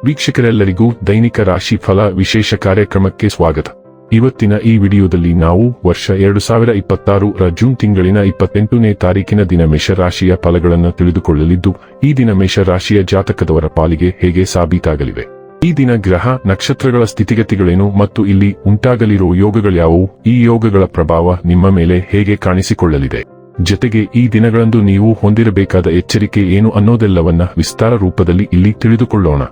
ವೀಕ್ಷಕರೆಲ್ಲರಿಗೂ ದೈನಿಕ ರಾಶಿ ಫಲ ವಿಶೇಷ ಕಾರ್ಯಕ್ರಮಕ್ಕೆ ಸ್ವಾಗತ. ಇವತ್ತಿನ ಈ ವಿಡಿಯೋದಲ್ಲಿ ನಾವು ವರ್ಷ 2026 ಜೂನ್ ತಿಂಗಳಿನ 28ನೇ ತಾರೀಕಿನ ದಿನ ಮೇಷರಾಶಿಯ ಫಲಗಳನ್ನು ತಿಳಿದುಕೊಳ್ಳಲಿದ್ದು, ಈ ದಿನ ಮೇಷರಾಶಿಯ ಜಾತಕದವರ ಪಾಲಿಗೆ ಹೇಗೆ ಸಾಬೀತಾಗಲಿವೆ, ಈ ದಿನ ಗ್ರಹ ನಕ್ಷತ್ರಗಳ ಸ್ಥಿತಿಗತಿಗಳೇನು ಮತ್ತು ಇಲ್ಲಿ ಉಂಟಾಗಲಿರುವ ಯೋಗಗಳ್ಯಾವುವು, ಈ ಯೋಗಗಳ ಪ್ರಭಾವ ನಿಮ್ಮ ಮೇಲೆ ಹೇಗೆ ಕಾಣಿಸಿಕೊಳ್ಳಲಿದೆ, ಜೊತೆಗೆ ಈ ದಿನಗಳಂದು ನೀವು ಹೊಂದಿರಬೇಕಾದ ಎಚ್ಚರಿಕೆ ಏನು ಅನ್ನೋದೆಲ್ಲವನ್ನ ವಿಸ್ತಾರ ರೂಪದಲ್ಲಿ ಇಲ್ಲಿ ತಿಳಿದುಕೊಳ್ಳೋಣ.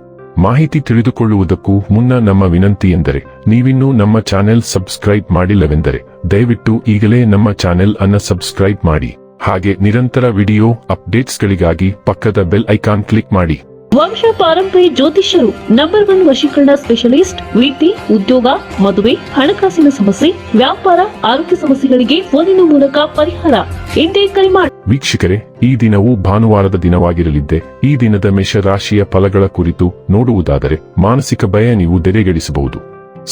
ಮಾಹಿತಿ ತಿಳಿದುಕೊಳ್ಳುವುದಕ್ಕೂ ಮುನ್ನ ನಮ್ಮ ವಿನಂತಿ ಎಂದರೆ, ನೀವಿನ್ನೂ ನಮ್ಮ ಚಾನೆಲ್ ಸಬ್ಸ್ಕ್ರೈಬ್ ಮಾಡಿಲ್ಲವೆಂದರೆ ದಯವಿಟ್ಟು ಈಗಲೇ ನಮ್ಮ ಚಾನೆಲ್ ಅನ್ನು ಸಬ್ಸ್ಕ್ರೈಬ್ ಮಾಡಿ. ಹಾಗೆ ನಿರಂತರ ವಿಡಿಯೋ ಅಪ್ಡೇಟ್ಸ್ಗಳಿಗಾಗಿ ಪಕ್ಕದ ಬೆಲ್ ಐಕಾನ್ ಕ್ಲಿಕ್ ಮಾಡಿ. ವಂಶ ಪಾರಂಪರ್ಯ ಜ್ಯೋತಿಷ್ಯರು ನಂಬರ್ 1 ವಶೀಕರಣ ಸ್ಪೆಷಲಿಸ್ಟ್. ವೃತ್ತಿ, ಉದ್ಯೋಗ, ಮದುವೆ, ಹಣಕಾಸಿನ ಸಮಸ್ಯೆ, ವ್ಯಾಪಾರ, ಆರೋಗ್ಯ ಸಮಸ್ಯೆಗಳಿಗೆ ಫೋನಿನ ಮೂಲಕ ಪರಿಹಾರ. ಇಂದೇ ಕರೆ ಮಾಡಿ. ವೀಕ್ಷಕರೇ, ಈ ದಿನವು ಭಾನುವಾರದ ದಿನವಾಗಿರಲಿದ್ದೆ. ಈ ದಿನದ ಮೇಷರಾಶಿಯ ಫಲಗಳ ಕುರಿತು ನೋಡುವುದಾದರೆ, ಮಾನಸಿಕ ಭಯ ನೀವು ಧೈರ್ಯಗೆಡಿಸಬಹುದು.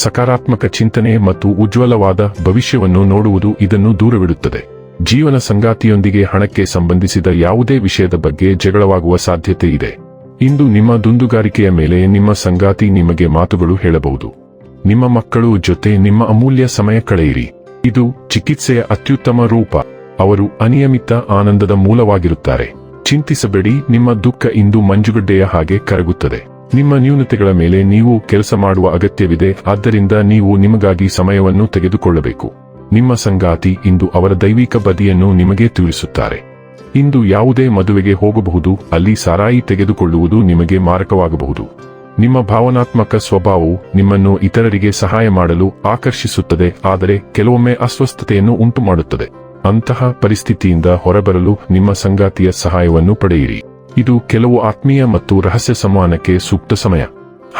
ಸಕಾರಾತ್ಮಕ ಚಿಂತನೆ ಮತ್ತು ಉಜ್ವಲವಾದ ಭವಿಷ್ಯವನ್ನು ನೋಡುವುದು ಇದನ್ನು ದೂರವಿಡುತ್ತದೆ. ಜೀವನ ಸಂಗಾತಿಯೊಂದಿಗೆ ಹಣಕ್ಕೆ ಸಂಬಂಧಿಸಿದ ಯಾವುದೇ ವಿಷಯದ ಬಗ್ಗೆ ಜಗಳವಾಗುವ ಸಾಧ್ಯತೆ ಇದೆ. ಇಂದು ನಿಮ್ಮ ದುಂದುಗಾರಿಕೆಯ ಮೇಲೆ ನಿಮ್ಮ ಸಂಗಾತಿ ನಿಮಗೆ ಮಾತುಗಳು ಹೇಳಬಹುದು. ನಿಮ್ಮ ಮಕ್ಕಳು ಜೊತೆ ನಿಮ್ಮ ಅಮೂಲ್ಯ ಸಮಯ ಕಳೆಯಿರಿ. ಇದು ಚಿಕಿತ್ಸೆಯ ಅತ್ಯುತ್ತಮ ರೂಪ. ಅವರು ಅನಿಯಮಿತ ಆನಂದದ ಮೂಲವಾಗಿರುತ್ತಾರೆ. ಚಿಂತಿಸಬೇಡಿ, ನಿಮ್ಮ ದುಃಖ ಇಂದು ಮಂಜುಗಡ್ಡೆಯ ಹಾಗೆ ಕರಗುತ್ತದೆ. ನಿಮ್ಮ ನ್ಯೂನತೆಗಳ ಮೇಲೆ ನೀವು ಕೆಲಸ ಮಾಡುವ ಅಗತ್ಯವಿದೆ, ಆದ್ದರಿಂದ ನೀವು ನಿಮಗಾಗಿ ಸಮಯವನ್ನು ತೆಗೆದುಕೊಳ್ಳಬೇಕು. ನಿಮ್ಮ ಸಂಗಾತಿ ಇಂದು ಅವರ ದೈವಿಕ ಬದಿಯನ್ನು ನಿಮಗೆ ತಿಳಿಸುತ್ತಾರೆ. ಇಂದು ಯಾವುದೇ ಮದುವೆಗೆ ಹೋಗಬಹುದು, ಅಲ್ಲಿ ಸಾರಾಯಿ ತೆಗೆದುಕೊಳ್ಳುವುದು ನಿಮಗೆ ಮಾರಕವಾಗಬಹುದು. ನಿಮ್ಮ ಭಾವನಾತ್ಮಕ ಸ್ವಭಾವವು ನಿಮ್ಮನ್ನು ಇತರರಿಗೆ ಸಹಾಯ ಮಾಡಲು ಆಕರ್ಷಿಸುತ್ತದೆ, ಆದರೆ ಕೆಲವೊಮ್ಮೆ ಅಸ್ವಸ್ಥತೆಯನ್ನು ಉಂಟುಮಾಡುತ್ತದೆ. ಅಂತಹ ಪರಿಸ್ಥಿತಿಯಿಂದ ಹೊರಬರಲು ನಿಮ್ಮ ಸಂಗಾತಿಯ ಸಹಾಯವನ್ನು ಪಡೆಯಿರಿ. ಇದು ಕೆಲವು ಆತ್ಮೀಯ ಮತ್ತು ರಹಸ್ಯ ಸಂವಹನಕ್ಕೆ ಸೂಕ್ತ ಸಮಯ.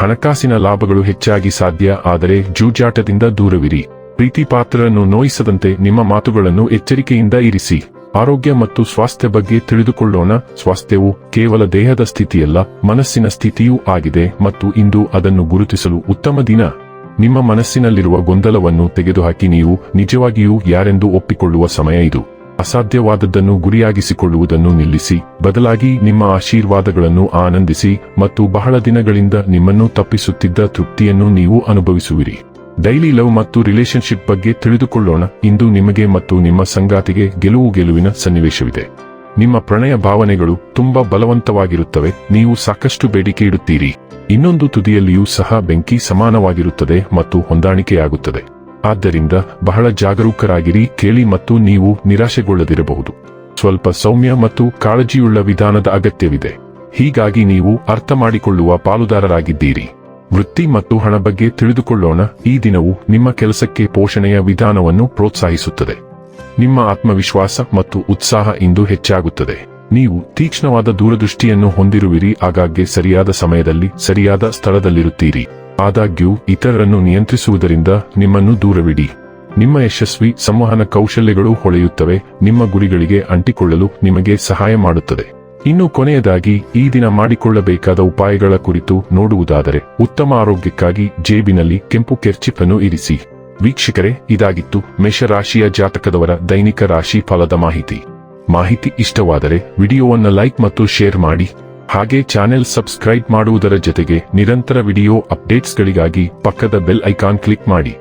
ಹಣಕಾಸಿನ ಲಾಭಗಳು ಹೆಚ್ಚಾಗಿ ಸಾಧ್ಯ, ಆದರೆ ಜೂಜಾಟದಿಂದ ದೂರವಿರಿ. ಪ್ರೀತಿ ಪಾತ್ರರನ್ನು ನೋಯಿಸದಂತೆ ನಿಮ್ಮ ಮಾತುಗಳನ್ನು ಎಚ್ಚರಿಕೆಯಿಂದ ಇರಿಸಿ. ಆರೋಗ್ಯ ಮತ್ತು ಸ್ವಾಸ್ಥ್ಯ ಬಗ್ಗೆ ತಿಳಿದುಕೊಳ್ಳೋಣ. ಸ್ವಾಸ್ಥ್ಯವು ಕೇವಲ ದೇಹದ ಸ್ಥಿತಿಯಲ್ಲ, ಮನಸ್ಸಿನ ಸ್ಥಿತಿಯೂ ಆಗಿದೆ ಮತ್ತು ಇಂದು ಅದನ್ನು ಗುರುತಿಸಲು ಉತ್ತಮ ದಿನ. ನಿಮ್ಮ ಮನಸ್ಸಿನಲ್ಲಿರುವ ಗೊಂದಲವನ್ನು ತೆಗೆದುಹಾಕಿ ನೀವು ನಿಜವಾಗಿಯೂ ಯಾರೆಂದು ಒಪ್ಪಿಕೊಳ್ಳುವ ಸಮಯ ಇದು. ಅಸಾಧ್ಯವಾದದ್ದನ್ನು ಗುರಿಯಾಗಿಸಿಕೊಳ್ಳುವುದನ್ನು ನಿಲ್ಲಿಸಿ, ಬದಲಾಗಿ ನಿಮ್ಮ ಆಶೀರ್ವಾದಗಳನ್ನು ಆನಂದಿಸಿ ಮತ್ತು ಬಹಳ ದಿನಗಳಿಂದ ನಿಮ್ಮನ್ನು ತಪ್ಪಿಸುತ್ತಿದ್ದ ತೃಪ್ತಿಯನ್ನು ನೀವು ಅನುಭವಿಸುವಿರಿ. ಡೈಲಿ ಲವ್ ಮತ್ತು ರಿಲೇಶನ್ಶಿಪ್ ಬಗ್ಗೆ ತಿಳಿದುಕೊಳ್ಳೋಣ. ಇಂದು ನಿಮಗೆ ಮತ್ತು ನಿಮ್ಮ ಸಂಗಾತಿಗೆ ಗೆಲುವಿನ ಸನ್ನಿವೇಶವಿದೆ. ನಿಮ್ಮ ಪ್ರಣಯ ಭಾವನೆಗಳು ತುಂಬಾ ಬಲವಂತವಾಗಿರುತ್ತವೆ. ನೀವು ಸಾಕಷ್ಟು ಬೇಡಿಕೆ ಇಡುತ್ತೀರಿ. ಇನ್ನೊಂದು ತುದಿಯಲ್ಲಿಯೂ ಸಹ ಬೆಂಕಿ ಸಮಾನವಾಗಿರುತ್ತದೆ ಮತ್ತು ಹೊಂದಾಣಿಕೆಯಾಗುತ್ತದೆ. ಆದ್ದರಿಂದ ಬಹಳ ಜಾಗರೂಕರಾಗಿರಿ, ಕೇಳಿ ಮತ್ತು ನೀವು ನಿರಾಶೆಗೊಳ್ಳದಿರಬಹುದು. ಸ್ವಲ್ಪ ಸೌಮ್ಯ ಮತ್ತು ಕಾಳಜಿಯುಳ್ಳ ವಿಧಾನದ ಅಗತ್ಯವಿದೆ. ಹೀಗಾಗಿ ನೀವು ಅರ್ಥ ಮಾಡಿಕೊಳ್ಳುವ ಪಾಲುದಾರರಾಗಿದ್ದೀರಿ. ವೃತ್ತಿ ಮತ್ತು ಹಣ ಬಗ್ಗೆ ತಿಳಿದುಕೊಳ್ಳೋಣ. ಈ ದಿನವು ನಿಮ್ಮ ಕೆಲಸಕ್ಕೆ ಪೋಷಣೆಯ ವಿಧಾನವನ್ನು ಪ್ರೋತ್ಸಾಹಿಸುತ್ತದೆ. ನಿಮ್ಮ ಆತ್ಮವಿಶ್ವಾಸ ಮತ್ತು ಉತ್ಸಾಹ ಇಂದು ಹೆಚ್ಚಾಗುತ್ತದೆ. ನೀವು ತೀಕ್ಷ್ಣವಾದ ದೂರದೃಷ್ಟಿಯನ್ನು ಹೊಂದಿರುವಿರಿ, ಆಗಾಗ್ಗೆ ಸರಿಯಾದ ಸಮಯದಲ್ಲಿ ಸರಿಯಾದ ಸ್ಥಳದಲ್ಲಿರುತ್ತೀರಿ. ಆದಾಗ್ಯೂ ಇತರರನ್ನು ನಿಯಂತ್ರಿಸುವುದರಿಂದ ನಿಮ್ಮನ್ನು ದೂರವಿಡಿ. ನಿಮ್ಮ ಯಶಸ್ವಿ ಸಂವಹನ ಕೌಶಲ್ಯಗಳು ಹೊಳೆಯುತ್ತವೆ, ನಿಮ್ಮ ಗುರಿಗಳಿಗೆ ಅಂಟಿಕೊಳ್ಳಲು ನಿಮಗೆ ಸಹಾಯ ಮಾಡುತ್ತದೆ. ಇನ್ನು ಕೊನೆಯದಾಗಿ ಈ ದಿನ ಮಾಡಿಕೊಳ್ಳಬೇಕಾದ ಉಪಾಯಗಳ ಕುರಿತು ನೋಡುವುದಾದರೆ, ಉತ್ತಮ ಆರೋಗ್ಯಕ್ಕಾಗಿ ಜೇಬಿನಲ್ಲಿ ಕೆಂಪು ಕೆರ್ಚಿಪ್ ಅನ್ನು ಇರಿಸಿ. ವೀಕ್ಷಕರೇ, ಇದಾಗಿತ್ತು ಮೇಷರಾಶಿಯ ಜಾತಕದವರ ದೈನಿಕ ರಾಶಿ ಫಲದ ಮಾಹಿತಿ ಇಷ್ಟವಾದರೆ ವಿಡಿಯೋವನ್ನು ಲೈಕ್ ಮತ್ತು ಶೇರ್ ಮಾಡಿ. ಹಾಗೆ ಚಾನೆಲ್ ಸಬ್ಸ್ಕ್ರೈಬ್ ಮಾಡುವುದರ ಜೊತೆಗೆ ನಿರಂತರ ವಿಡಿಯೋ ಅಪ್ಡೇಟ್ಸ್ಗಳಿಗಾಗಿ ಪಕ್ಕದ ಬೆಲ್ ಐಕಾನ್ ಕ್ಲಿಕ್ ಮಾಡಿ.